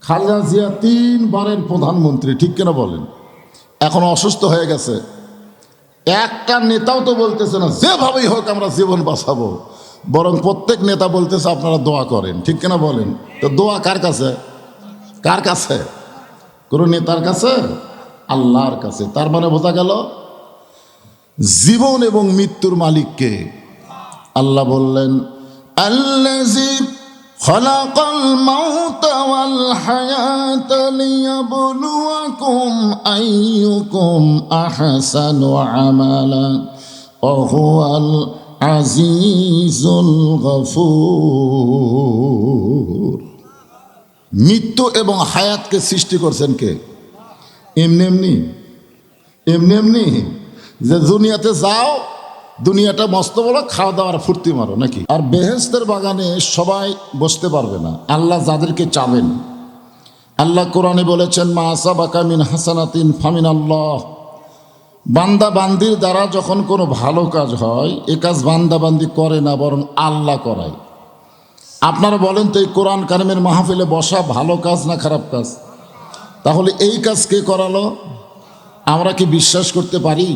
খালেদা জিয়া 3 বারের প্রধানমন্ত্রী, ঠিক কিনা বলেন? এখন অসুস্থ হয়ে গেছে, একটা নেতাও তো বলতেছে না যেভাবেই হোক আমরা জীবন বাঁচাবো, বরং প্রত্যেক নেতা বলতেছে আপনারা দোয়া করেন, ঠিক কিনা বলেন? তো দোয়া কার কাছে? কার কাছে? কোন নেতার কাছে? আল্লাহর কাছে। তার মানে বোঝা গেল জীবন এবং মৃত্যুর মালিককে। আল্লাহ বললেন, আল্লাযী খালাকাল মাউতা ওয়াল হায়াতা লিয়াবলুয়াকুম আইয়ুকুম আহসানু আমালা ওয়া হুয়াল আজিজুল গফুর। মৃত্যু এবং হায়াতকে সৃষ্টি করছেন কে? এমনি এমনি এমনি এমনি যে দুনিয়াতে যাও, দুনিয়াটা মস্ত বড়, খাওয়া দাওয়ার ফুর্তি মারো নাকি? আর বেহেশতের বাগানে সবাই বসতে পারবে না, আল্লাহ যাদেরকে চাবেন। আল্লাহ কোরআনে বলেছেন, মা আসাবাকা মিন হাসানাতিন ফামিন আল্লাহ। বান্দা বান্দির দ্বারা যখন কোনো ভালো কাজ হয়, এ কাজ বান্দা বান্দি করে না, বরং আল্লাহ করায়। আপনারা বলেন তো, এই কোরআন কারিমের মাহফিলে বসা ভালো কাজ না খারাপ কাজ? তাহলে এই কাজ কে করালো? আমরা কি বিশ্বাস করতে পারি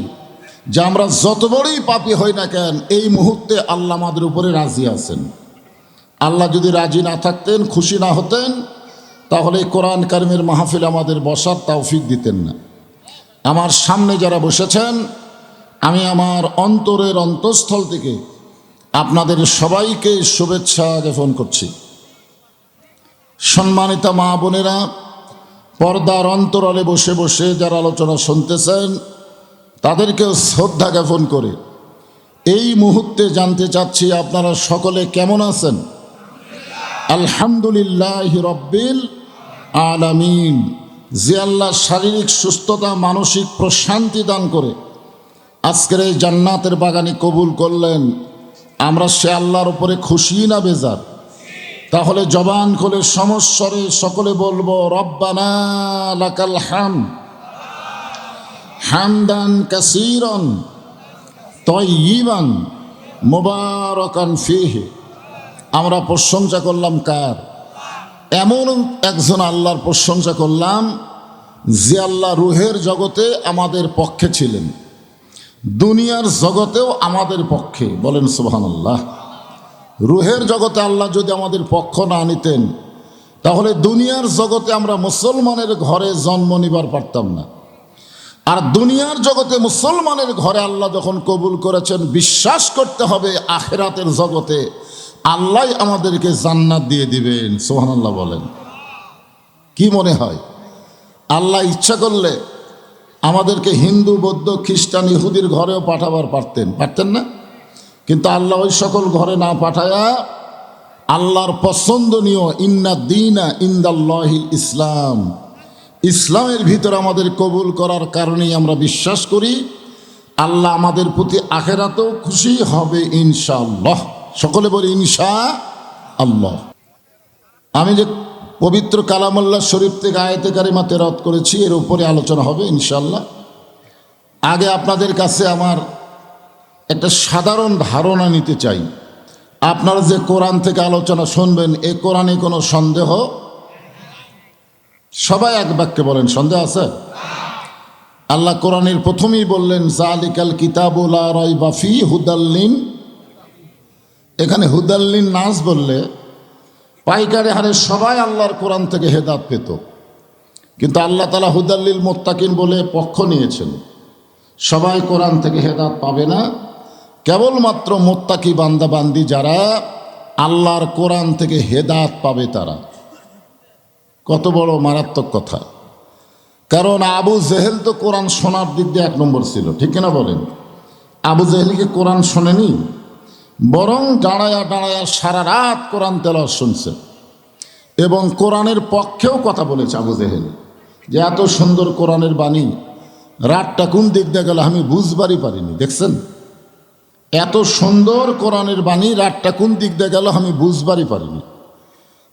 যে আমরা যত বড়ই পাপী হই না কেন, এই মুহূর্তে আল্লাহ আমাদের উপরে রাজি আছেন? আল্লাহ যদি রাজি না থাকতেন, খুশি না হতেন, তাহলে এই কোরআন কারিমের মাহফিলে আমাদের বসার তৌফিক দিতেন না। আমার সামনে যারা বসেছেন, আমি আমার অন্তরের অন্তঃস্থল থেকে আপনাদের সবাইকে শুভেচ্ছা জ্ঞাপন করছি। সম্মানিতা মা বোনেরা, পর্দার অন্তরালে বসে বসে যারা আলোচনা শুনতেছেন, তাদেরকেও শ্রদ্ধা জ্ঞাপন করে এই মুহূর্তে জানতে চাচ্ছি আপনারা সকলে কেমন আছেন? আলহামদুলিল্লাহ রব্বিল আলামিন। যে আল্লাহ শারীরিক সুস্থতা, মানসিক প্রশান্তি দান করে আজকের এই জান্নাতের বাগানে কবুল করলেন, আমরা সে আল্লাহর উপরে খুশি না বেজার? তাহলে জবান খুলে সমস্বরে সকলে বলবো, রব্বানা লাকাল হামদ হামদান কাসীরান তাইয়িবান মুবারাকান ফীহি। আমরা প্রশংসা করলাম কার? এমন একজন আল্লাহর প্রশংসা করলাম যে আল্লাহ রুহের জগতে আমাদের পক্ষে ছিলেন, দুনিয়ার জগতেও আমাদের পক্ষে। বলেন সুবহানাল্লাহ। রুহের জগতে আল্লাহ যদি আমাদের পক্ষ না নিতেন, তাহলে দুনিয়ার জগতে আমরা মুসলমানের ঘরে জন্ম নিবার পারতাম না। আর দুনিয়ার জগতে মুসলমানের ঘরে আল্লাহ যখন কবুল করেছেন, বিশ্বাস করতে হবে আখিরাতের জগতে আল্লাহ আমাদেরকে জান্নাত দিয়ে দিবেন। সুবহানাল্লাহ বলেন। কি মনে হয়, আল্লাহ ইচ্ছা করলে আমাদেরকে হিন্দু, বৌদ্ধ, খ্রিস্টান, ইহুদির ঘরেও পাঠাবার পারতেন না? কিন্তু আল্লাহ ওই সকল ঘরে না পাঠায়া আল্লাহর পছন্দনীয় ইন্না দীনা ইনদাল্লাহিল ইসলাম, ইসলামের ভিতরে আমাদের কবুল করার কারণেই আমরা বিশ্বাস করি আল্লাহ আমাদের প্রতি আখিরাতেও খুশি হবে ইনশাআল্লাহ। সকলে বলি ইনশাআল্লাহ। আমি যে পবিত্র কালামুল্লাহ শরীফ থেকে আয়াতে কারিমা তেলাওয়াত করেছি, এর উপরে আলোচনা হবে ইনশাআল্লাহ। আগে আপনাদের কাছে আমার একটা সাধারণ ধারণা নিতে চাই। আপনারা যে কোরআন থেকে আলোচনা শুনবেন, এ কোরআনে কোনো সন্দেহ? সবাই এক বাক্যে বলেন, সন্দেহ আছে? আল্লাহ কোরআনের প্রথমেই বললেন, যালিকাল কিতাবু লা রাইবা ফীহি হুদাল্লিন। এখানে হুদাল্লিন নাস বললে পাইকারি হারে সবাই আল্লাহর কোরআন থেকে হেদায়েত পেত, কিন্তু আল্লাহ তাআলা হুদাল্লিল মুত্তাকিন বলে পক্ষ নিয়েছেন। সবাই কোরআন থেকে হেদায়েত পাবে না, কেবলমাত্র মুত্তাকি বান্দা বান্দি যারা আল্লাহর কোরআন থেকে হেদায়েত পাবে তারা। কত বড় মারাত্মক কথা! কারণ আবু জেহেল তো কোরআন শোনার দিক দিয়ে 1 নম্বর ছিল, ঠিক কিনা বলেন? আবু জেহেলকে কোরআন শোনেনি, বরং দাঁড়ায়া দাঁড়ায়া সারা রাত কোরআন তেলাওয়াত শুনছে এবং কোরআনের পক্ষেও কথা বলেছে আবু জেহেল, যে এত সুন্দর কোরআনের বাণী, রাতটা কোন দিক দিয়ে গেল আমি বুঝবারই পারিনি। দেখছেন, এত সুন্দর কোরআনের বাণী, রাতটা কোন দিক দিয়ে গেল আমি বুঝবারই পারিনি।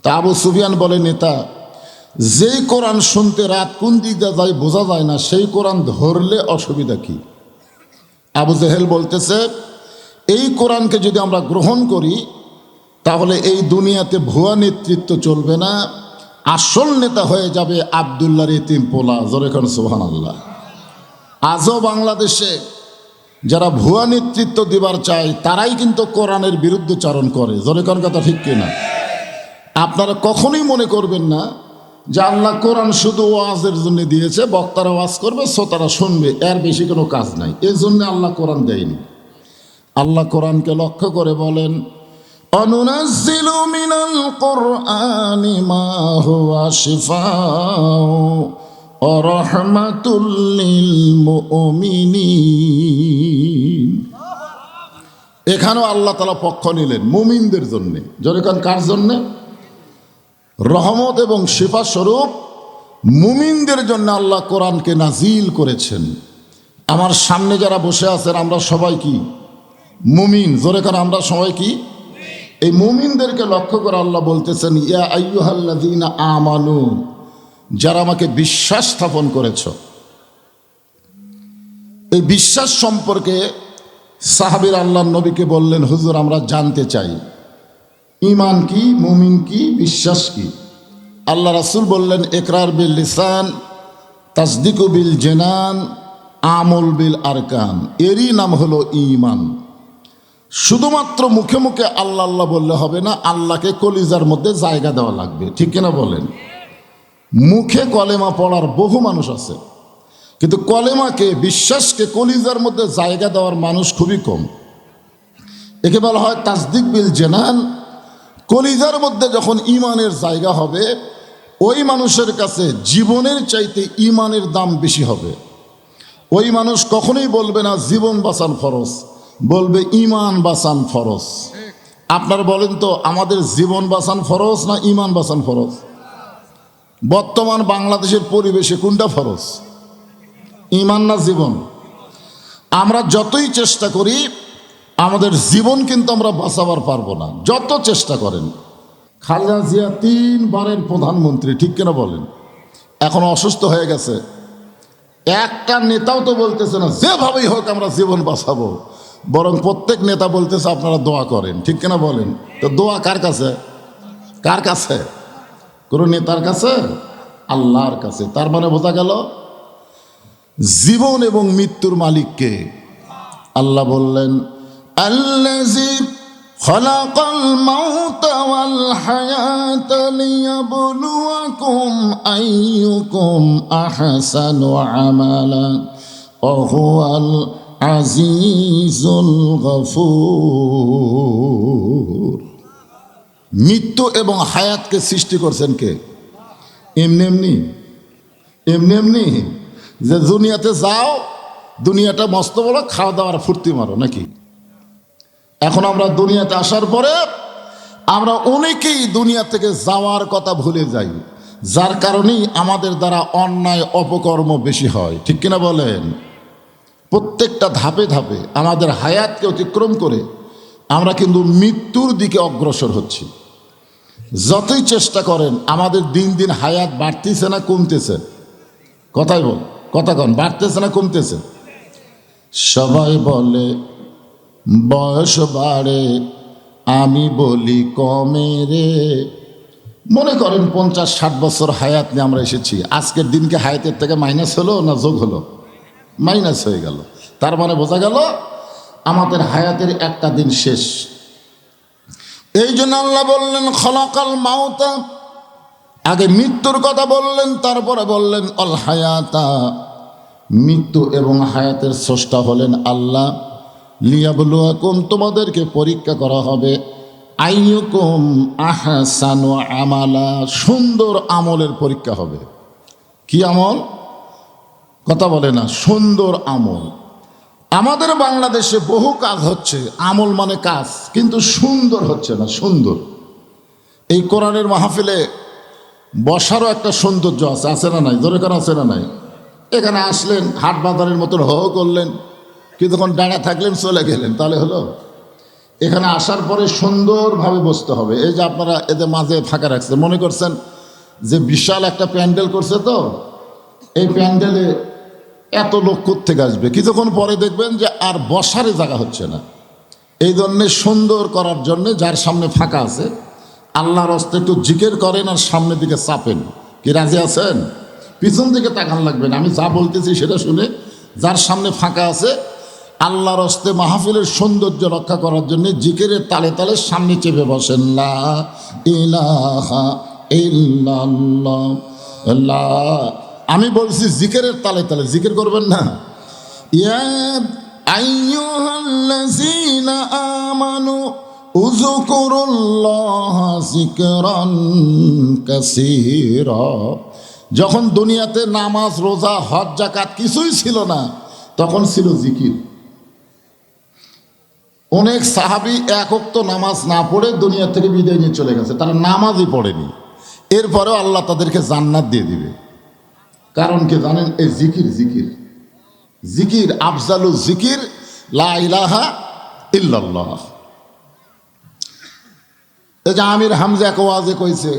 তা আবু সুফিয়ান বলে, নেতা, যেই কোরআন শুনতে রাত কোন দিক দিয়ে যায় বোঝা যায় না, সেই কোরআন ধরলে অসুবিধা কি? আবু জেহেল বলতেছে, এই কোরআনকে যদি আমরা গ্রহণ করি, তাহলে এই দুনিয়াতে ভুয়া নেতৃত্ব চলবে না, আসল নেতা হয়ে যাবে আব্দুল্লাহর এতিম পোলা। জোরে কোন সুবহানাল্লাহ। আজও বাংলাদেশে যারা ভুয়া নেতৃত্ব দিবার চায় তারাই কিন্তু কোরআনের বিরুদ্ধচারণ করে। জোরে কোন কথা ঠিক কিনা? আপনারা কখনোই মনে করবেন না যে আল্লাহ কোরআন শুধু ওয়াজের জন্য দিয়েছে, বক্তারা ওয়াজ করবে শ্রোতারা শুনবে, এর বেশি কোনো কাজ নাই। এই জন্য আল্লাহ কোরআন দেয়নি। আল্লাহ কোরআনকে লক্ষ্য করে বলেন, অনুনাজ্জিলু মিনাল কুরআনি মা হুয়া শিফাউ ওয়া রাহমাতুল লিল মুমিনিন। এখানেও আল্লাহ তাআলা পক্ষ নিলেন মুমিনদের জন্য। যখন কার জন্য? রহমত এবং শিফা স্বরূপ মুমিনদের জন্য আল্লাহ কোরআনকে নাজিল করেছেন। আমার সামনে যারা বসে আছেন আমরা সবাই কি মুমিন? জোরে কারণ আমরা সবাই কি? এই মুমিনদেরকে লক্ষ্য করে আল্লাহ বলতেছেন, ইয়া আইয়ুহাল্লাযীনা আমানু, যারা আমাকে বিশ্বাস স্থাপন করেছ। এই বিশ্বাস সম্পর্কে সাহাবীরা আল্লাহর নবীকে বললেন, হুজুর আমরা জানতে চাই ঈমান কি, মুমিন কি, বিশ্বাস কি? আল্লাহ রাসূল বললেন, ইকরার বিল লিসান, তাসদিকু বিল জিনান, আমল বিল আরকান। এরই নাম হলো ঈমান। শুধুমাত্র মুখে মুখে আল্লাহ আল্লাহ বললে হবে না, আল্লাহকে কলিজার মধ্যে জায়গা দেওয়া লাগবে। ঠিক কিনা বলেন? মুখে কলেমা পড়ার বহু মানুষ আছে, কিন্তু কলেমাকে, বিশ্বাসকে কলিজার মধ্যে জায়গা দেওয়ার মানুষ খুবই কম। একে বলা হয় তাসদিক বিল জিনান। কলিজার মধ্যে যখন ঈমানের জায়গা হবে, ওই মানুষের কাছে জীবনের চাইতে ঈমানের দাম বেশি হবে। ওই মানুষ কখনোই বলবে না জীবন বাঁচান ফরজ, বলবে ঈমান বাঁচান ফরজ। আপনার বলেন তো, আমাদের জীবন বাঁচান ফরজ না ঈমান বাঁচান ফরজ? বর্তমান বাংলাদেশের পরিবেশে কোনটা ফরজ? ঈমান না জীবন? আমরা যতই চেষ্টা করি আমাদের জীবন কিন্তু আমরা বাঁচাবার পারবো না, যত চেষ্টা করেন। খালেদা জিয়া 3 বারের প্রধানমন্ত্রী, ঠিক কিনা বলেন? এখন অসুস্থ হয়ে গেছে। একটা নেতাও তো বলতেছে না যেভাবেই হোক আমরা জীবন বাঁচাবো, বরং প্রত্যেক নেতা বলতেছে আপনারা দোয়া করেন। ঠিক কিনা বলেন? তো দোয়া কার কাছে? কার কাছে? কোন নেতার কাছে? আল্লাহর কাছে। তার মানে বোঝা গেল জীবন এবং মৃত্যুর মালিককে। আল্লাহ বললেন, আল্লাযী খালাকাল মাউতা ওয়াল হায়াতা লিয়াবলুয়াকুম আইয়ুকুম আহসানু আমালা ওয়া হুয়াল আজিজুল গফুর। মৃত্যু এবং হায়াতকে সৃষ্টি করছেন কে? এমনি এমনি এমনি এমনি যে দুনিয়াতে যাও, দুনিয়াটা মস্ত বড়, খাওয়া দাওয়ার ফুর্তি মারো নাকি? এখন আমরা দুনিয়াতে আসার পরে আমরা অনেকেই দুনিয়া থেকে যাওয়ার কথা ভুলে যাই, যার কারণেই আমাদের দ্বারা অন্যায় অপকর্ম বেশি হয়। ঠিক কিনা বলেন? প্রত্যেকটা ধাপে ধাপে আমাদের হায়াতকে অতিক্রম করে আমরা কিন্তু মৃত্যুর দিকে অগ্রসর হচ্ছি। যতই চেষ্টা করেন আমাদের দিন দিন হায়াত বাড়তেছে না কমতেছে? কথাই বল, কথা কন, বাড়তেছে না কমতেছে? সবাই বলে বয়স বাড়ে, আমি বলি কমে রে। মনে করেন 50-60 বছর হায়াত নিয়ে আমরা এসেছি, আজকের দিনকে হায়াতের থেকে মাইনাস হলো না যোগ হলো? মাইনাস হয়ে গেল। তার মানে বোঝা গেল আমাদের হায়াতের একটা দিন শেষ। এই জন্য আল্লাহ বললেন খলাকাল মাউতা, আগে মৃত্যুর কথা বললেন, তারপরে বললেন অল হায়াতা। মৃত্যু এবং হায়াতের স্রষ্টা হলেন আল্লাহ। লিয়াবলুয়াকুম, তোমাদেরকে পরীক্ষা করা হবে, আইয়ুকুম আহসানু আমালা, সুন্দর আমলের পরীক্ষা হবে। কি আমল? কথা বলে না, সুন্দর আমল। আমাদের বাংলাদেশে বহু কাজ হচ্ছে, আমল মানে কাজ, কিন্তু সুন্দর হচ্ছে না। সুন্দর এই কোরআনের মাহফিলে বসারও একটা সৌন্দর্য আছে, আছে না নাই? জোরে করা আছে না নাই? এখানে আসলেন, হাট বাজারের মতন হো করলেন, কিছুক্ষণ দাঁড়া থাকলেন, চলে গেলেন, তাহলে হলো? এখানে আসার পরে সুন্দরভাবে বসতে হবে। এই যে আপনারা এদের মাঝে ফাঁকা রাখছে, মনে করছেন যে বিশাল একটা প্যান্ডেল করছে, তো এই প্যান্ডেলে এত লোক কোত্থেকে আসবে? কিছুক্ষণ পরে দেখবেন যে আর বসারে জায়গা হচ্ছে না। এই জন্যে সুন্দর করার জন্যে যার সামনে ফাঁকা আছে আল্লাহর হস্তে একটু জিকির করেন আর সামনের দিকে চাপেন। কি রাজি আছেন? পিছন দিকে তাকান লাগবেন। আমি যা বলতেছি সেটা শুনে যার সামনে ফাঁকা আছে আল্লাহর হস্তে মাহফিলের সৌন্দর্য রক্ষা করার জন্য জিকিরের তালে তালে সামনে চেপে বসেন। লা ইলাহা ইল্লাল্লাহ। লা, আমি বলছি জিকিরের তালে তালে জিকির করবেন না। ইয়া আইয়ুহাল্লাযীনা আমানু উযকুরুল্লাহা যিকরান কাসীরা। যখন দুনিয়াতে নামাজ, রোজা, হজ, যাকাত কিছুই ছিল না, তখন ছিল জিকির। অনেক সাহাবী এক ওয়াক্ত নামাজ না পড়ে দুনিয়া থেকে বিদায় নিয়ে চলে গেছে, তারা নামাজই পড়েনি। এরপরেও আল্লাহ তাদেরকে জান্নাত দিয়ে দিবে। কারণ কি জানেন? এই জিকির। জিকির জিকির আফজালু জিকির লা ইলাহা ইল্লাল্লাহ। এই যে আমির হামজা এক ওয়াজে কইছে,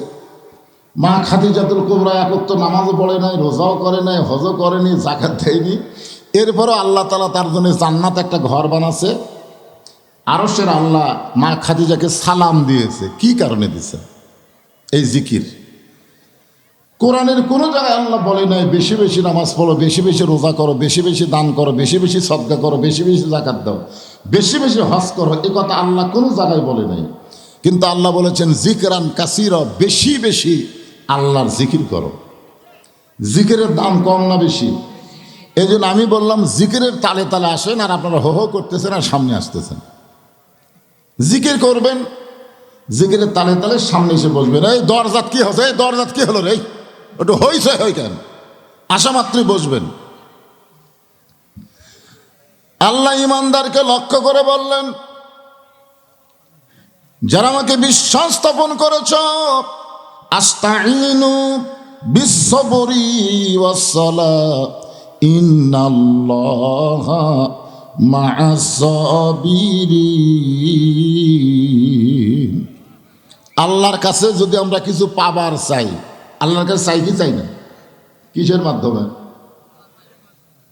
মা খাদিজাতুল কুবরা এক ওয়াক্ত নামাজও পড়ে নাই, রোজাও করে নাই, হজও করেনি, যাকাত দেয়নি, এরপরও আল্লাহ তাআলা তার জন্য জান্নাত একটা ঘর বানাছে। আরশের আল্লাহ মা খাদিজাকে সালাম দিয়েছে। কি কারণে দিছে? এই জিকির। কোরআনের কোনো জায়গায় আল্লাহ বলে নাই বেশি বেশি নামাজ পড়ো, বেশি বেশি রোজা করো, বেশি বেশি দান করো, বেশি বেশি সদকা করো, বেশি বেশি যাকাত দাও, বেশি বেশি হজ করো। এ কথা আল্লাহ কোনো জায়গায় বলে নাই। কিন্তু আল্লাহ বলেছেন জিকরান কাসীরা, বেশি বেশি আল্লাহর জিকির করো। জিকিরের দাম কম না বেশি? এই জন্য আমি বললাম জিকিরের তালে তালে আসেন, আর আপনারা হো হো করতেছেন আর সামনে আসতেছেন। জিকির করবেন, জিকিরের তালে তালে সামনে এসে বসবেন। এই দরজাত কি হচ্ছে? এই দরজাত কি হলো রে? একটু হইছে হই কেন? আসা মাত্রই বসবেন। আল্লাহ ইমানদারকে লক্ষ্য করে বললেন, যারা আমাকে বিশ্বাস স্থাপন করেছ, আস্তাঈনু বিসসবরি ওয়াসসালাহ ইন্নাল্লাহা মা'আস সাবিরিন। আল্লাহর কাছে যদি আমরা কিছু পাবার চাই, আল্লাহর কাছে চাই কি চাই না? কিসের মাধ্যমে?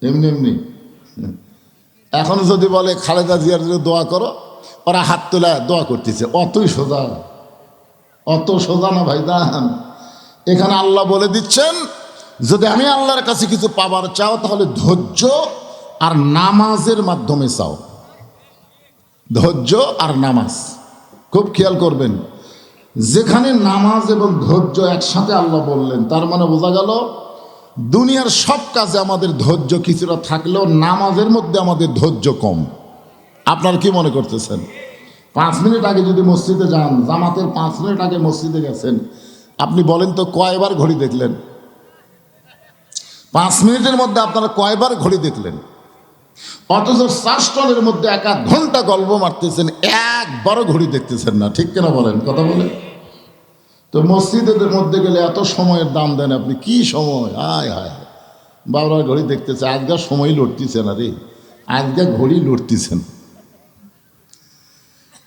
এমনি এমনি। এখন যদি বলে খালেদা জিয়ার জন্য দোয়া করো, ওরা হাত তোলা দোয়া করতেছে। অতই সোজা? অত সোজা না ভাইজান। এখানে আল্লাহ বলে দিচ্ছেন, যদি আমি আল্লাহর কাছে কিছু পাবার চাও তাহলে ধৈর্য আর নামাজের মাধ্যমে চাও। ধৈর্য আর নামাজ খুব খেয়াল করবেন। যেখানে নামাজ এবং ধৈর্য একসাথে আল্লাহ বললেন, তার মানে বোঝা গেল দুনিয়ার সব কাজে আমাদের ধৈর্য কিছুটা থাকলেও নামাজের মধ্যে আমাদের ধৈর্য কম। আপনার কি মনে করতেছেন? 5 মিনিট আগে যদি মসজিদে যান, জামাতের 5 মিনিট আগে মসজিদে গেছেন, আপনি বলেন তো কয়বার ঘড়ি দেখলেন? 5 মিনিটের মধ্যে আপনারা কয়বার ঘড়ি দেখলেন? অথচ 4 স্টলের মধ্যে 1 ঘন্টা গল্প মারতেছেন, একবারও ঘড়ি দেখতেছেন না। ঠিক কেনা বলেন? কথা বলেন তো। মসজিদের মধ্যে গেলে এত সময়ের দাম দেন আপনি। কি সময়! আয় হায়, বাবার ঘড়ি দেখতেছে, আজকাল সময় লড়তেছে না রে, আজকাল ঘড়ি লড়তেছেন।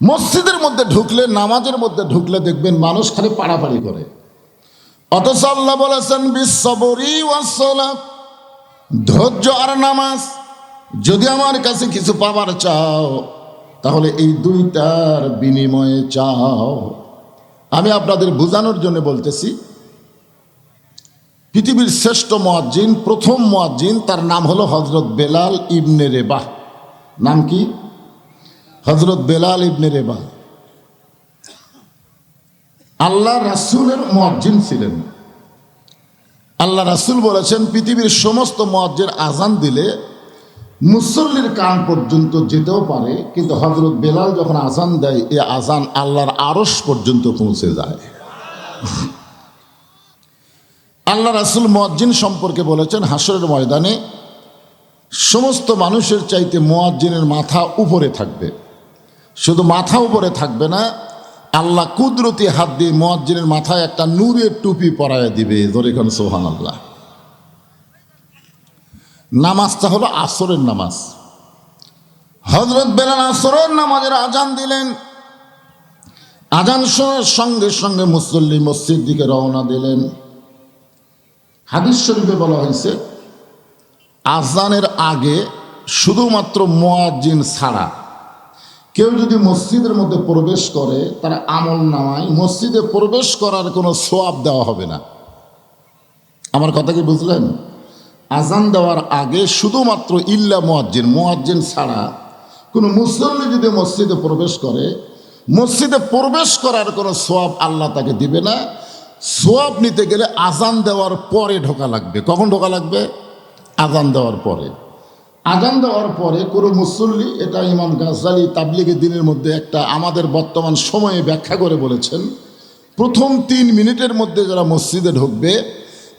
মসজিদের মধ্যে ঢুকলে, নামাজের মধ্যে ঢুকলে দেখবেন মানুষ খালি পাড়াপাড়ি করে। অথচ আল্লাহ বলেছেন বিসসবরি ওয়াসসালাহ, ধৈর্য আর নামাজ। যদি আমার কাছে কিছু পাবার চাও তাহলে এই দুইটার বিনিময়ে চাও। আমি আপনাদের বোঝানোর জন্য বলতেছি, পৃথিবীর শ্রেষ্ঠ মুয়াজ্জিন, প্রথম মুয়াজ্জিন, তার নাম হলো হযরত বেলাল ইবনে রেবাহ। নাম কি? হযরত বেলাল ইবনে রেবাহ। আল্লাহ রাসূলের মুয়াজ্জিন ছিলেন। আল্লাহ রাসূল বলেছেন পৃথিবীর সমস্ত মুয়াজ্জিন আজান দিলে মুসল্লির কান পর্যন্ত যেতেও পারে, কিন্তু হযরত বেলাল যখন আজান দেয়, এই আজান আল্লাহর আরশ পর্যন্ত পৌঁছে যায়। আল্লাহ রাসূল মুয়াজ্জিন সম্পর্কে বলেছেন, হাসরের ময়দানে সমস্ত মানুষের চাইতে মুয়াজ্জিনের মাথা উপরে থাকবে। শুধু মাথা উপরে থাকবে না, আল্লাহ কুদরতি হাত দিয়ে মুয়াজ্জিনের মাথায় একটা নূরের টুপি পরায় দিবে। ধরে কোন সুবহানাল্লাহ। নামাজটা হলো আসরের নামাজ। হযরত বেলাল আসরের নামাজের আজান দিলেন। আজান শোনার সঙ্গে সঙ্গে মুসল্লি মসজিদ দিকে রওনা দিলেন। হাদিস শরীফে বলা হয়েছে, আজানের আগে শুধুমাত্র মুয়াজ্জিন ছাড়া কেউ যদি মসজিদের মধ্যে প্রবেশ করে তার আমল নামায় মসজিদে প্রবেশ করার কোনো সোয়াব দেওয়া হবে না। আমার কথা কি বুঝলেন? আজান দেওয়ার আগে শুধুমাত্র ইল্লা মুয়াজ্জিন ছাড়া কোনো মুসল্লি যদি মসজিদে প্রবেশ করে, মসজিদে প্রবেশ করার কোনো সোয়াব আল্লাহ তাকে দিবে না। সোয়াব নিতে গেলে আজান দেওয়ার পরে ঢোকা লাগবে। কখন ঢোকা লাগবে? আজান দেওয়ার পরে। আজান দেওয়ার পরে কোনো মুসল্লি, এটা ইমাম গাজ্জালি তাবলিগে দিনের মধ্যে একটা আমাদের বর্তমান সময়ে ব্যাখ্যা করে বলেছেন, প্রথম 3 মিনিটের মধ্যে যারা মসজিদে ঢুকবে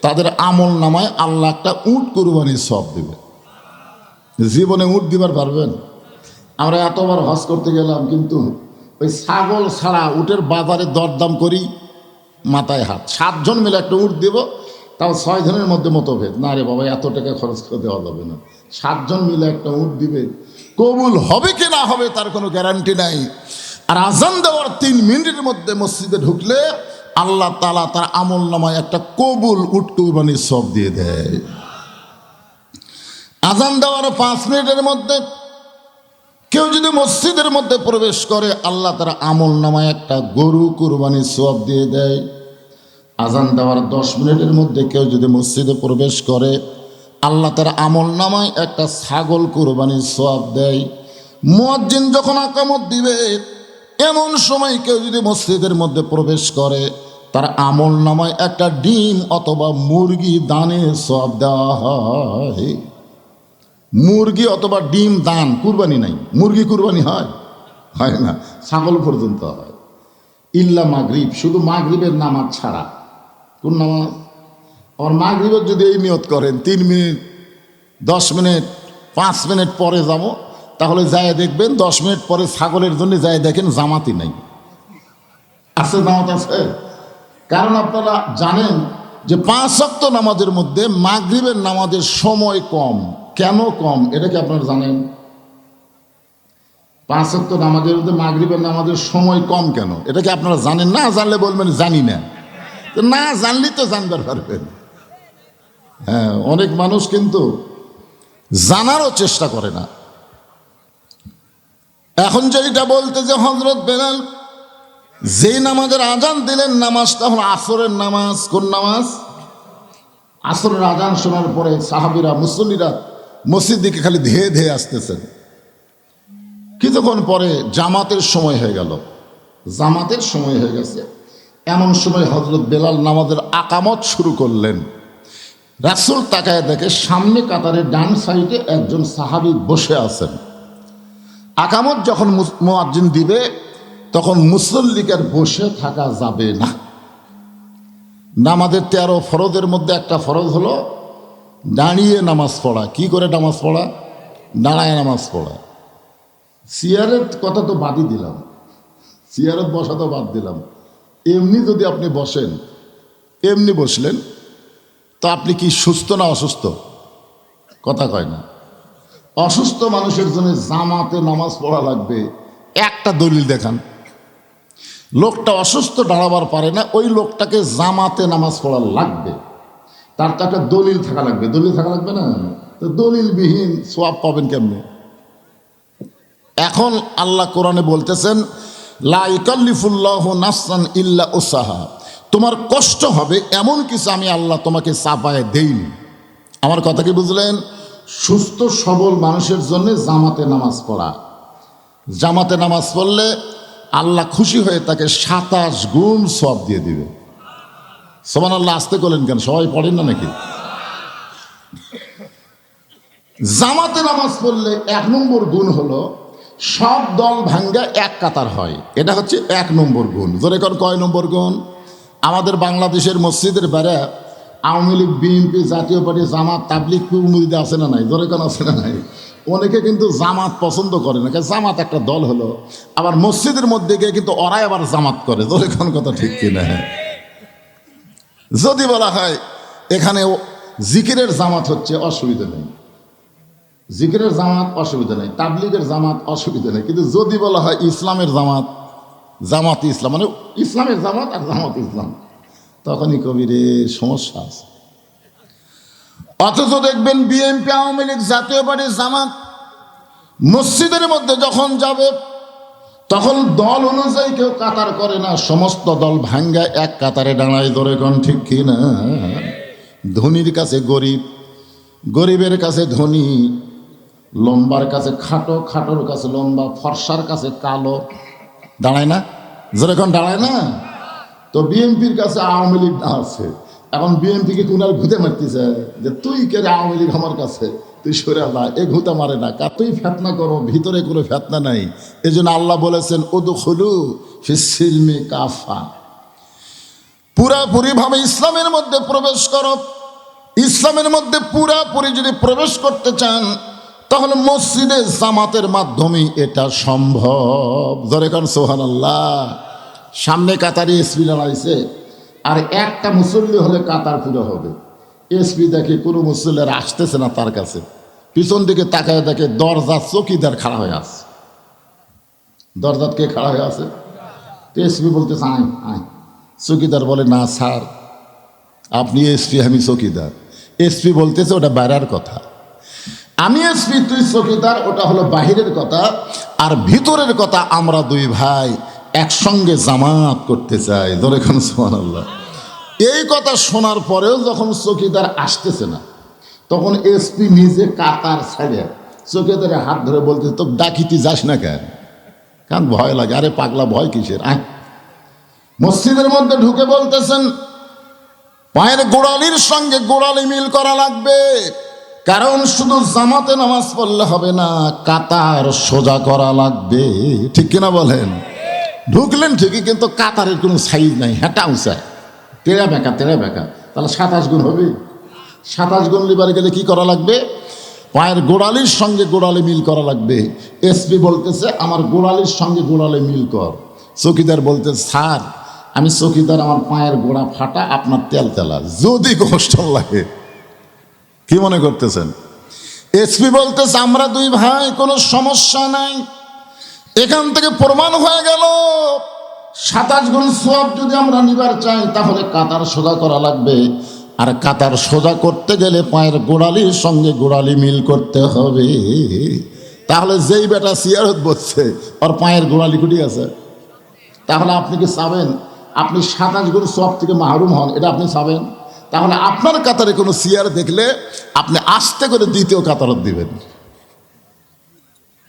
তাদের আমল নামায় আল্লাহ একটা উট কুরবানির সওয়াব দেবে। জীবনে উট দিবার পারবেন? আমরা এতবার হজ করতে গেলাম, কিন্তু ওই ছাগল ছাড়া উটের বাজারে দরদাম করি, মাথায় হাত। 7 জন মিলে একটা উট দেব, তাও 6 জনের মধ্যে মতভেদ। না রে বাবা, এত টাকা খরচ করে দেওয়া যাবে না। 7 জন মিলে একটা উট দিবে, কবুল হবে কি না হবে তার কোনো গ্যারান্টি নাই। আর আজান দেওয়ার 3 মিনিটের মধ্যে মসজিদে ঢুকলে আল্লাহ তাআলা তার আমল নামায় একটা কবুল উট কুরবানির সওয়াব দিয়ে দেয়। আজান দেওয়ার 5 মিনিটের মধ্যে কেউ যদি মসজিদের মধ্যে প্রবেশ করে আল্লাহ তার আমল নামায় একটা গরু কুরবানির সওয়াব দিয়ে দেয়। আজান দেওয়ার 10 মিনিটের মধ্যে কেউ যদি মসজিদে প্রবেশ করে আল্লাহ তার আমল নামায় একটা ছাগল কুরবানির সওয়াব দেয়। মুয়াজ্জিন যখন আকামত দিবে এমন সময় কেউ যদি মসজিদের মধ্যে প্রবেশ করে তার আমল নামায় একটা ডিম অথবা মুরগি দানের সওয়াব দেওয়া হয়। মুরগি অথবা ডিম দান, কুরবানি নাই। মুরগি কুরবানি হয়? হয় না। ছাগল পর্যন্ত হয়। ইল্লা মাগরিব, শুধু মাগরিবের নামাজ ছাড়া। কোন নামাজ? আর মাগরিবের যদি এই নিয়ত করেন 3 মিনিট, 10 মিনিট, 5 মিনিট পরে যাব, তাহলে যায় দেখবেন 10 মিনিট পরে ছাগলের জন্য যায় দেখেন জামাতই নাই। আছে? জামাত আছে? কারণ আপনারা জানেন যে 5 ওয়াক্ত নামাজের মধ্যে মাগরিবের নামাজের সময় কম। কেন কম এটা কি আপনারা জানেন? 5 ওয়াক্ত নামাজের মধ্যে মাগরিবের নামাজের সময় কম কেন এটা কি আপনারা জানেন? না জানলে বলবেন জানি না। তো না জানলেই তো জানবার পারবেন। হ্যাঁ, অনেক মানুষ কিন্তু জানারও চেষ্টা করে না। এখন যেটা বলতে যে হযরত বেলাল যেই নামাজের আজান দিলেন, নামাজটা হলো আসরের নামাজ। কোন নামাজ? আসরের আজান শোনার পরে সাহাবীরা, মুসল্লিরা মসজিদ দিকে খালি ধেয়ে ধেয়ে আসতেছেন। কিছুক্ষণ পরে জামাতের সময় হয়ে গেল। জামাতের সময় হয়ে গেছে, এমন সময় হযরত বেলাল নামাজের আকামত শুরু করলেন। রাসূল তাকায় দেখে সামনে কাতারের ডান সাইডে একজন সাহাবী বসে আছেন। আকামত যখন মুয়াজ্জিন দিবে তখন মুসল্লিকে বসে থাকা যাবে না। নামাজের 13 ফরজের মধ্যে একটা ফরজ হলো দাঁড়িয়ে নামাজ পড়া। কি করে নামাজ পড়া? দাঁড়ায় নামাজ পড়া। চেয়ারের কথা তো বাদই দিলাম, চেয়ারে বসা তো বাদ দিলাম। এমনি যদি আপনি বসেন, এমনি বসলেন, তো আপনি কি সুস্থ না অসুস্থ? কথা কয় না। অসুস্থ মানুষের জন্য জামাতে নামাজ পড়া লাগবে। একটা দলিল দেখান। লোকটা অসুস্থ, দাঁড়াবার পারে না, ওই লোকটাকে জামাতে নামাজ পড়া লাগবে, তার তো একটা দলিল থাকা লাগবে। দলিল থাকা লাগবে না? তো দলিলবিহীন সওয়াব পাবেন কেমনে? এখন আল্লাহ কোরআনে বলতেছেন, লা ইকাল্লিফুল্লাহু নাফসান ইল্লা উসাহা। তোমার কষ্ট হবে এমন কিছু আমি আল্লাহ তোমাকে চাপায় দেইনি। আমার কথা কি বুঝলেন? সুস্থ সবল মানুষের জন্য জামাতে নামাজ পড়া। জামাতে নামাজ পড়লে আল্লাহ খুশি হয়ে তাকে 27 গুণ সওয়াব দিয়ে দিবে। সুবহানাল্লাহ। আসতে করলেন কেন? সবাই পড়েন না নাকি? জামাতে নামাজ পড়লে 1 নম্বর গুণ হলো সব দল ভাঙ্গা এক কাতার হয়। এটা হচ্ছে 1 নম্বর গুণ। ধরে কোন কয় নম্বর গুণ? আমাদের বাংলাদেশের মসজিদের বেড়া আওয়ামী লীগ, বিএনপি, জাতীয় পার্টি, জামাত, তাবলিগ মুরিদে আছে না নাই? ধরে কোন আছে না নাই? অনেকে কিন্তু জামাত পছন্দ করে না, জামাত একটা দল হলো। আবার মসজিদের মধ্যে গিয়ে কিন্তু ওরাই আবার জামাত করে। ধরে কোন কথা ঠিক কিনা? যদি বলা হয় এখানে জিকিরের জামাত হচ্ছে, অসুবিধা নেই। জিকিরের জামাত অসুবিধা নেই, তাবলিগের জামাত অসুবিধা নেই। কিন্তু যদি বলা হয় ইসলামের জামাত, জামাত ইসলাম, মানে ইসলামের জামাত আর জামাত ইসলাম, তখনই কবিরে সমস্যা আছে। অথচ দেখবেন বিএনপি, আওয়ামী লীগ, জাতীয় পার্টি, জামাত মসজিদের মধ্যে যখন যাবে তখন দল অনুযায়ী কেউ কাতার করে না, সমস্ত দল ভাঙ্গা এক কাতারে দাঁড়ায়। ধরে কোন ঠিক কিনা? ধনীর কাছে গরিব, গরিবের কাছে ধনী, লম্বার কাছে খাটো, খাটোর কাছে লম্বা, ফর্সার কাছে কালো, দাঁড়ায় না? যেরকম দাঁড়ায় না? তো বিএনপির কাছে আওয়ামী লীগ আছে। এখন বিএনপিকে কুনার ঘুঁতে মারতেছে যে তুই কে রে আওয়ামী লীগ আমার কাছে, তুই সরে আল্লাহ, এ ঘুঁতে মারে না, তুই ফেতনা করো, ভিতরে কোনো ফেতনা নাই। এই জন্য আল্লাহ বলেছেন উদখুলু ফিস সিলমি কাফা, পুরাপুরি ভাবে ইসলামের মধ্যে প্রবেশ করো। ইসলামের মধ্যে পুরাপুরি যদি প্রবেশ করতে চান তাহলে মসজিদে জামাতের মাধ্যমে এটা সম্ভব। ধরে কারণ সুবহানাল্লাহ, সামনে কাতারে এসপি দাঁড়াইছে, আর একটা মুসল্লি হলে কাতার পুরো হবে। এসপি দেখে কোনো মুসল্লির আসতেছে না তার কাছে, পিছন দিকে তাকায় দেখে দরজা চৌকিদার খাড়া হয়ে আছে। দরজাত কে খাড়া হয়ে আছে? এসপি বলতেছে আয় আয়। চৌকিদার বলে না স্যার, আপনি এসপি, আমি চৌকিদার। এসপি বলতেছে ওটা বাইরের কথা, আমি এসপি তুই চৌকিদার, ওটা হলো বাহিরের কথা, আর ভিতরের কথা আমরা দুই ভাই একসঙ্গে জামাত করতে চাই। ধরে কোন সুবহানাল্লাহ। এই কথা শোনার পরেও যখন চৌকিদার আসতেছে না, তখন এসপি নিজে কাতার ছাড়ে চৌকিদারের হাত ধরে বলতে, তো ডাকিতি যাস না কেন? কারণ ভয় লাগে। আরে পাগলা, ভয় কিসের? আয়। মসজিদের মধ্যে ঢুকে বলতেছেন পায়ের গোড়ালির সঙ্গে গোড়ালি মিল করা লাগবে, কারণ শুধু জামাতে নামাজ পড়লে হবে না, কাতার সোজা করা লাগবে। ঠিক কিনা বলেন? ঢুকলেন ঠিকই, কিন্তু কাতারের কোনো সাইজ নাই, হেঁটা উঁচায়, তেরা বেঁকা তেরা বেঁকা। তাহলে 27 গুণ হবে। 27 গুণ লিবার গেলে কি করা লাগবে? পায়ের গোড়ালির সঙ্গে গোড়ালি মিল করা লাগবে। এসপি বলতেছে আমার গোড়ালির সঙ্গে গোড়ালি মিল কর। চৌকিদার বলতে স্যার আমি চৌকিদার, আমার পায়ের গোড়া ফাটা, আপনার তেল তেলা, যদি কষ্ট লাগে। কি মনে করতেছেন? এসপি বলতেছে আমরা দুই ভাই, কোনো সমস্যা নাই। এখান থেকে প্রমাণ হয়ে গেল 27 গুণ সওয়াব যদি আমরা নিবার চাই তাহলে কাতার সোজা করা লাগবে, আর কাতার সোজা করতে গেলে পায়ের গোড়ালির সঙ্গে গোড়ালি মিল করতে হবে। তাহলে যেই বেটা সিয়ারত বসছে ওর পায়ের গোড়ালি কুটি আছে, তাহলে আপনি কি চাবেন আপনি 27 গুণ সওয়াব থেকে মাহরুম হন? এটা আপনি চাবেন? তাহলে আপনার কাতারে কোনো সিয়ার দেখলে আপনি আস্তে করে দ্বিতীয় কাতারত দিবেন।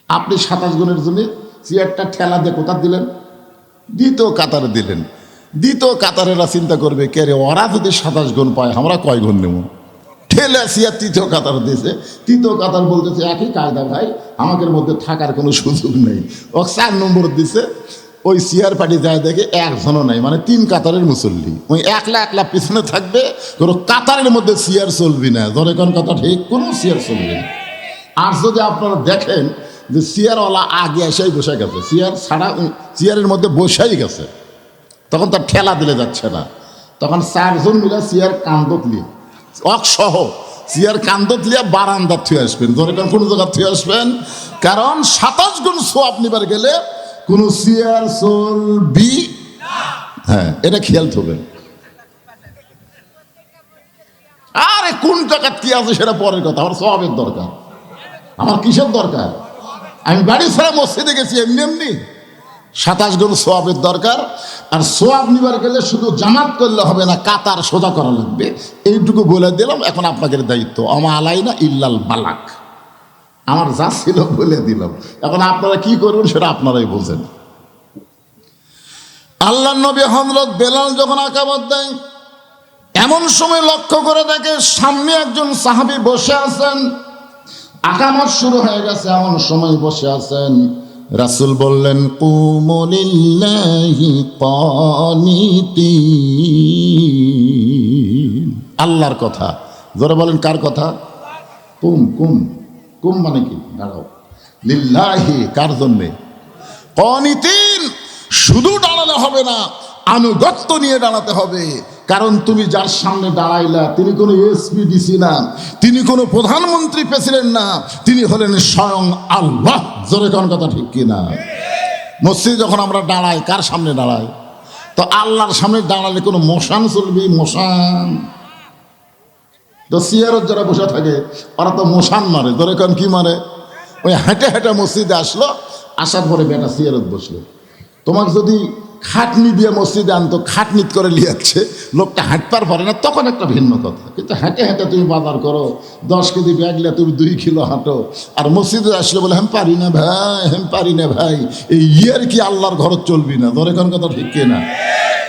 আপনি 27 গুণের জন্য সিয়ারটা ঠেলা দিয়ে কোথার দিলেন? দ্বিতীয় কাতারে দিলেন। দ্বিতীয় কাতারেরা চিন্তা করবে কে রে, ওরা যদি 27 গুণ পায় আমরা কয় গুণ নেব? ঠেলে সিয়ার তৃতীয় কাতার দিয়েছে। তৃতীয় কাতার বলতেছে একই কায়দা ভাই, আমাদের মধ্যে থাকার কোনো সুযোগ নেই। ও 4 নম্বর দিছে। ওই সিয়ার পার্টি যায় দেখে একজনও নাই, মানে 3 কাতারের মুসল্লি, ওই একলা একলা পিছনে থাকবে, কোনো কাতারের মধ্যে সিয়ার চলবি না। ধরে কোন কথা ঠিক, কোনো সিয়ার চলবে না। আর যদি আপনারা দেখেন যে সিয়ারওয়ালা আগে এসেই বসে গেছে, সিয়ার ছাড়া সিয়ারের মধ্যে বসেই গেছে, তখন তার ঠেলা দিলে যাচ্ছে না, তখন 4 জন মিলে সিয়ার কান্দত নিয়ে অকসহ সিয়ার কান্দত লিয়া বারান্দা থুয়ে আসবেন। ধরে কোন জায়গা থুয়ে আসবেন? কারণ 27 গুণ সওয়াব নিবার গেলে কোন সিয়ার চলবি। হ্যাঁ, এটা খেয়াল থাকবেন। আরে কোন টাকা কি আছে সেটা পরের কথা, আমার সওয়াবের দরকার। আমার কিসের দরকার? আমি বাড়ি ছাড়া মসজিদে গেছি এমনি এমনি। 27 গুণ সওয়াবের দরকার। আর সওয়াব নিবার গেলে শুধু জামাত করলে হবে না, কাতার সোজা করা লাগবে। এইটুকু বলে দিলাম। এখন আপনাদের দায়িত্ব, আমা আলাইনা ইল্লাল বালাক, আমার যা ছিল বলে দিলাম। এখন আপনারা কি করবেন সেটা আপনারাই বোঝেন। আল্লাহর নবী হযরত বেলাল যখন আকামত দেয়, এমন সময় লক্ষ্য করে দেখে সামনে একজন সাহাবী বসে আছেন। আকামত শুরু হয়ে গেছে, এমন সময় বসে আছেন। রাসূল বললেন কুমু লিল্লাহি কানিতিন। আল্লাহর কথা। জোরে বলেন কার কথা? কুম কুম কুম মানে কি? দাঁড়াও। লিল্লাহি কার জন্যে? কানিতিন। শুধু দাঁড়ালে হবে না, আনুগত্য নিয়ে দাঁড়াতে হবে। কারণ তুমি যার সামনে দাঁড়াইলা তিনি কোনো এসপি ডিসি না, তিনি কোনো প্রধানমন্ত্রী প্রেসিডেন্ট না, তিনি হলেন স্বয়ং আল্লাহ। জোরে কোন কথা ঠিক কিনা? মসজিদে যখন আমরা দাঁড়াই কার সামনে দাঁড়াই? তো আল্লাহর সামনে দাঁড়ালে কোনো মশান চলবি? মশান তো সিয়ারত যারা বসে থাকে ওরা তো মশান মারে। ধরে কোন কি মারে? ওই হেঁটে হেঁটে মসজিদে আসলো, আসার পরে বেটা সিয়ারত বসলো। তোমাকে যদি খাটনি দিয়ে মসজিদে আনতো, খাটনিত করে লিয়াচ্ছে, লোকটা হাঁটবার পারে না, তখন একটা ভিন্ন কথা। কিন্তু হেঁটে হেঁটে তুমি বাজার করো, 10 কেজি ব্যাগ লিয়ে তুমি 2 কিলো হাঁটো, আর মসজিদে আসলে বলে পারি না ভাই, পারি না ভাই, এই ইয়ার কি আল্লাহর ঘর চলবি না? ধরে কোন কথা ঠিক কিনা?